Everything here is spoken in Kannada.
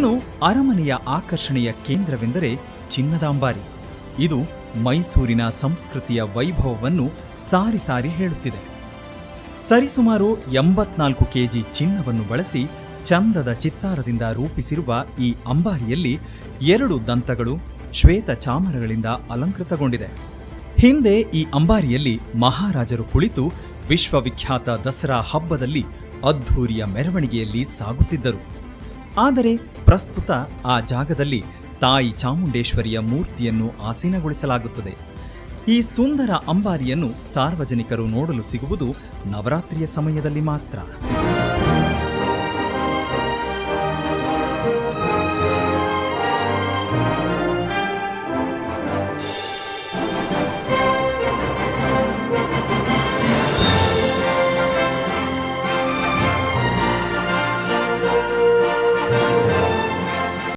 ಇನ್ನು ಅರಮನೆಯ ಆಕರ್ಷಣೆಯ ಕೇಂದ್ರವೆಂದರೆ ಚಿನ್ನದ ಅಂಬಾರಿ. ಇದು ಮೈಸೂರಿನ ಸಂಸ್ಕೃತಿಯ ವೈಭವವನ್ನು ಸಾರಿ ಸಾರಿ ಹೇಳುತ್ತಿದೆ. ಸರಿಸುಮಾರು 84 ಕೆಜಿ ಚಿನ್ನವನ್ನು ಬಳಸಿ ಚಂದದ ಚಿತ್ತಾರದಿಂದ ರೂಪಿಸಿರುವ ಈ ಅಂಬಾರಿಯಲ್ಲಿ 2 ದಂತಗಳು ಶ್ವೇತ ಚಾಮರಗಳಿಂದ ಅಲಂಕೃತಗೊಂಡಿದೆ. ಹಿಂದೆ ಈ ಅಂಬಾರಿಯಲ್ಲಿ ಮಹಾರಾಜರು ಕುಳಿತು ವಿಶ್ವವಿಖ್ಯಾತ ದಸರಾ ಹಬ್ಬದಲ್ಲಿ ಅದ್ಧೂರಿಯ ಮೆರವಣಿಗೆಯಲ್ಲಿ ಸಾಗುತ್ತಿದ್ದರು. ಆದರೆ ಪ್ರಸ್ತುತ ಆ ಜಾಗದಲ್ಲಿ ತಾಯಿ ಚಾಮುಂಡೇಶ್ವರಿಯ ಮೂರ್ತಿಯನ್ನು ಆಸೀನಗೊಳಿಸಲಾಗುತ್ತದೆ. ಈ ಸುಂದರ ಅಂಬಾರಿಯನ್ನು ಸಾರ್ವಜನಿಕರು ನೋಡಲು ಸಿಗುವುದು ನವರಾತ್ರಿಯ ಸಮಯದಲ್ಲಿ ಮಾತ್ರ.